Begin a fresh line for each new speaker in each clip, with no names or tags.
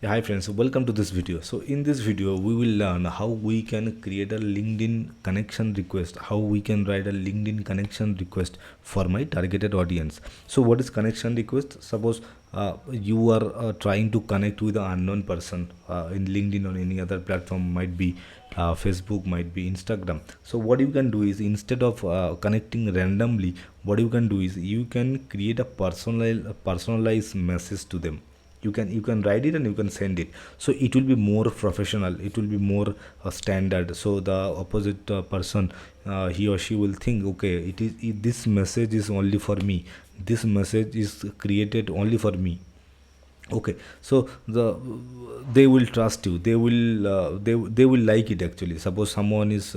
Yeah, hi friends, welcome to this video. So in this video we will learn how we can create a LinkedIn connection request, how we can write a LinkedIn connection request for my targeted audience. So what is connection request? Suppose you are trying to connect with an unknown person in LinkedIn or any other platform, might be Facebook, might be Instagram. So what you can do is, instead of connecting randomly, what you can do is you can create a personalized message to them. You can write it and you can send it, so it will be more professional, it will be more standard. So the opposite person, he or she will think, okay, this message is only for me, this message is created only for me. Okay, so they will trust you, they will like it. Actually, suppose someone is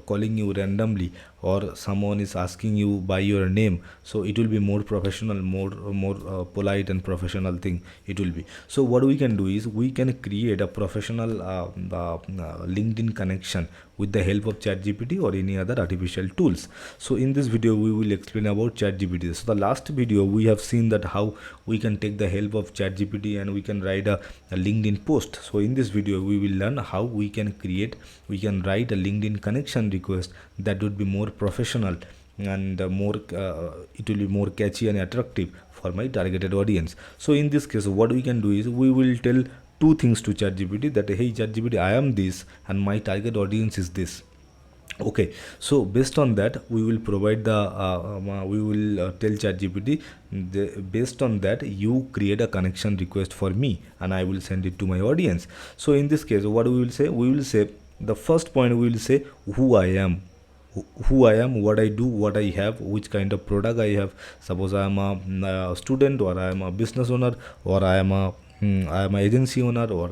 calling you randomly, or someone is asking you by your name, so it will be more professional, more polite and professional thing it will be. So what we can do is we can create a professional LinkedIn connection with the help of ChatGPT or any other artificial tools. So in this video we will explain about ChatGPT. So the last video we have seen that how we can take the help of ChatGPT and we can write a LinkedIn post. So in this video we will learn how we can write a LinkedIn connection request that would be more professional and it will be more catchy and attractive for my targeted audience. So in this case what we can do is we will tell two things to ChatGPT, that hey ChatGPT, I am this and my target audience is this. Okay, so based on that we will provide the we will tell ChatGPT, based on that you create a connection request for me and I will send it to my audience. So in this case what we will say, the first point we will say who I am, what I do, what I have, which kind of product I have. Suppose I am a student, or I am a business owner, or I am an agency owner, or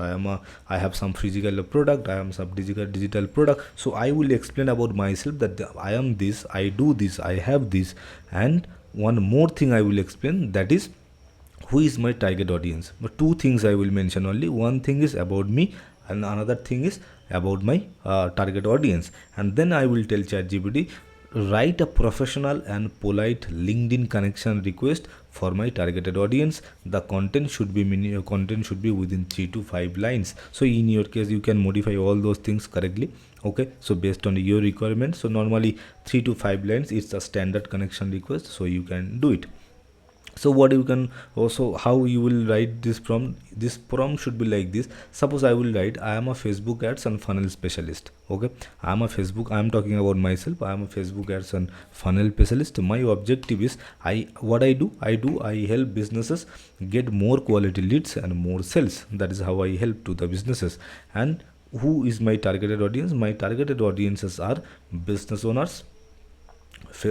I have some physical product, I am some digital product. So I will explain about myself, that I am this, I do this, I have this. And one more thing I will explain, that is who is my target audience. But two things I will mention only. One thing is about me and another thing is about my target audience. And then I will tell ChatGPT, write a professional and polite LinkedIn connection request for my targeted audience. The content should be within 3 to 5 lines. So in your case you can modify all those things correctly. Okay, so based on your requirement, so normally 3 to 5 lines is the standard connection request, so you can do it. So what you can also, how you will write this prompt should be like this. Suppose I will write, I am a Facebook ads and funnel specialist. Okay, I am talking about myself. I am a Facebook ads and funnel specialist. My objective is, I help businesses get more quality leads and more sales. That is how I help to the businesses. And who is my targeted audience? My targeted audiences are business owners,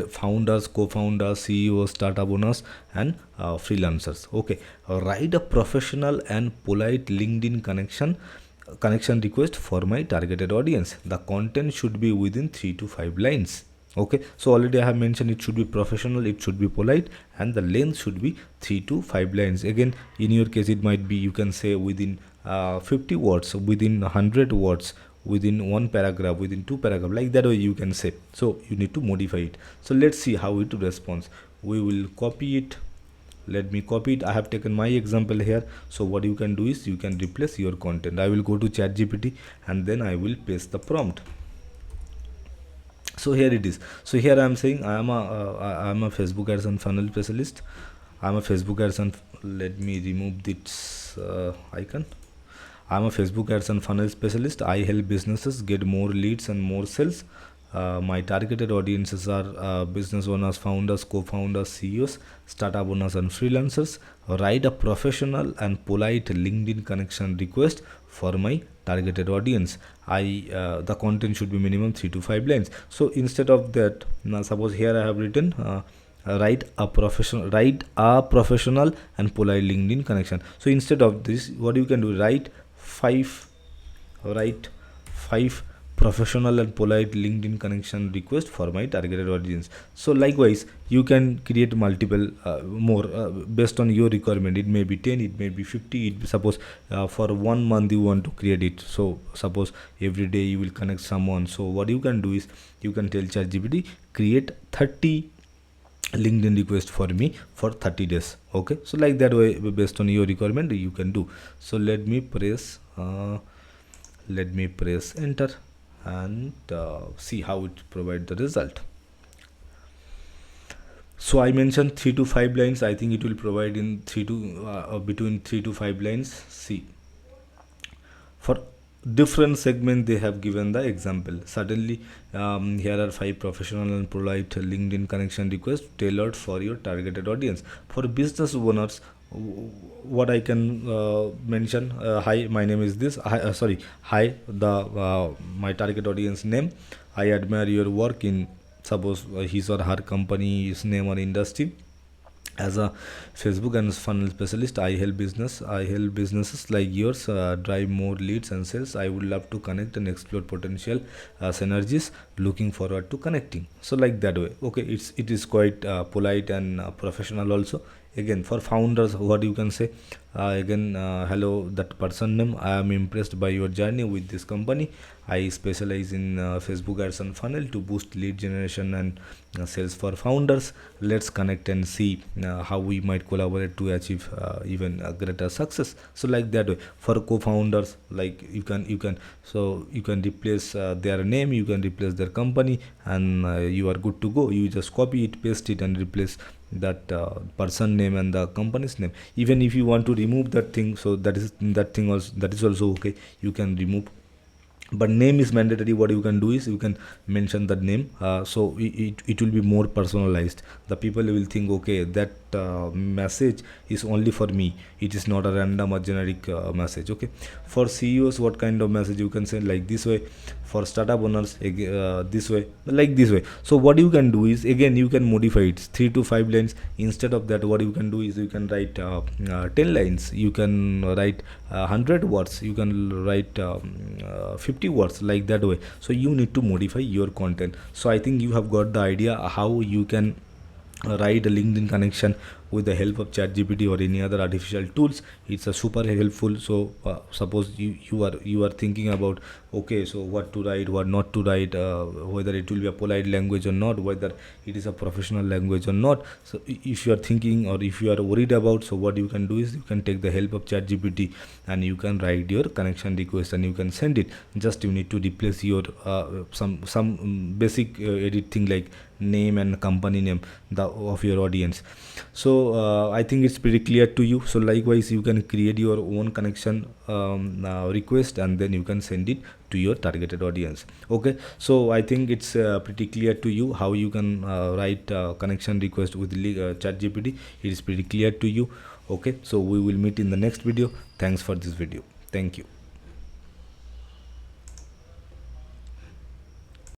founders, co-founders, CEOs, startup owners, and freelancers. Okay, write a professional and polite LinkedIn connection request for my targeted audience. The content should be within 3 to 5 lines. Okay, so already I have mentioned it should be professional, it should be polite, and the length should be 3 to 5 lines. Again, in your case it might be, you can say within 50 words, within 100 words, within one paragraph, within two paragraph, like that way you can say. So you need to modify it. So let's see how it responds. We will copy it. Let me copy it. I have taken my example here. So what you can do is you can replace your content. I will go to ChatGPT and then I will paste the prompt. So here it is. So here I am saying I am a Facebook ads and funnel specialist. I am a Facebook ads and, let me remove this icon. I'm a Facebook ads and funnel specialist. I help businesses get more leads and more sales. My targeted audiences are business owners, founders, co-founders, CEOs, startup owners, and freelancers. Write a professional and polite LinkedIn connection request for my targeted audience. The content should be minimum 3 to 5 lines. So instead of that, now suppose here I have written, write a professional and polite LinkedIn connection. So instead of this, what you can do, five write five professional and polite LinkedIn connection request for my targeted audience. So likewise you can create multiple more based on your requirement. It may be 10, it may be 50. Suppose for 1 month you want to create it. So suppose every day you will connect someone. So what you can do is you can tell ChatGPT, create 30 LinkedIn request for me for 30 days. Okay, so like that way, based on your requirement, you can do. So let me press enter and see how it provide the result. So I mentioned 3 to 5 lines. I think it will provide in between 3 to 5 lines. See, for different segment they have given the example. Suddenly, here are 5 professional and polite LinkedIn connection requests tailored for your targeted audience. For business owners, what I can mention, hi, my name is this, hi, the my target audience name, I admire your work in, suppose his or her company's name or industry. As a Facebook and funnel specialist, I help businesses like yours drive more leads and sales. I would love to connect and explore potential synergies. Looking forward to connecting. So like that way, okay, it is quite polite and professional also. Again, for founders, what you can say, again, hello, that person name, I am impressed by your journey with this company. I specialize in Facebook ads and funnel to boost lead generation and sales for founders. Let's connect and see how we might collaborate to achieve even a greater success. So like that way, for co-founders, like you can replace their name, you can replace their company, and you are good to go. You just copy it, paste it, and replace that person name and the company's name. Even if you want to remove that thing, so that is also okay, you can remove. But name is mandatory. What you can do is you can mention the name, so it will be more personalized. The people will think, okay, that message is only for me, it is not a random or generic message. Okay, for CEOs, what kind of message you can send, like this way. For startup owners, this way, like this way. So what you can do is, again, you can modify it 3 to 5 lines. Instead of that, what you can do is you can write 10 lines, you can write 100 words, you can write 50 words, like that way. So you need to modify your content. So I think you have got the idea how you can write a LinkedIn connection with the help of ChatGPT or any other artificial tools. It's a super helpful. So suppose you are thinking about, okay, so what to write, what not to write, whether it will be a polite language or not, whether it is a professional language or not. So if you are thinking, or if you are worried about, so what you can do is you can take the help of ChatGPT and you can write your connection request and you can send it. Just you need to replace your some basic edit thing like name and company name of your audience. So I think it's pretty clear to you. So likewise, you can create your own connection request and then you can send it to your targeted audience. Okay, so I think it's pretty clear to you how you can write connection request with ChatGPT. It is pretty clear to you. Okay, so we will meet in the next video. Thanks for this video. Thank you.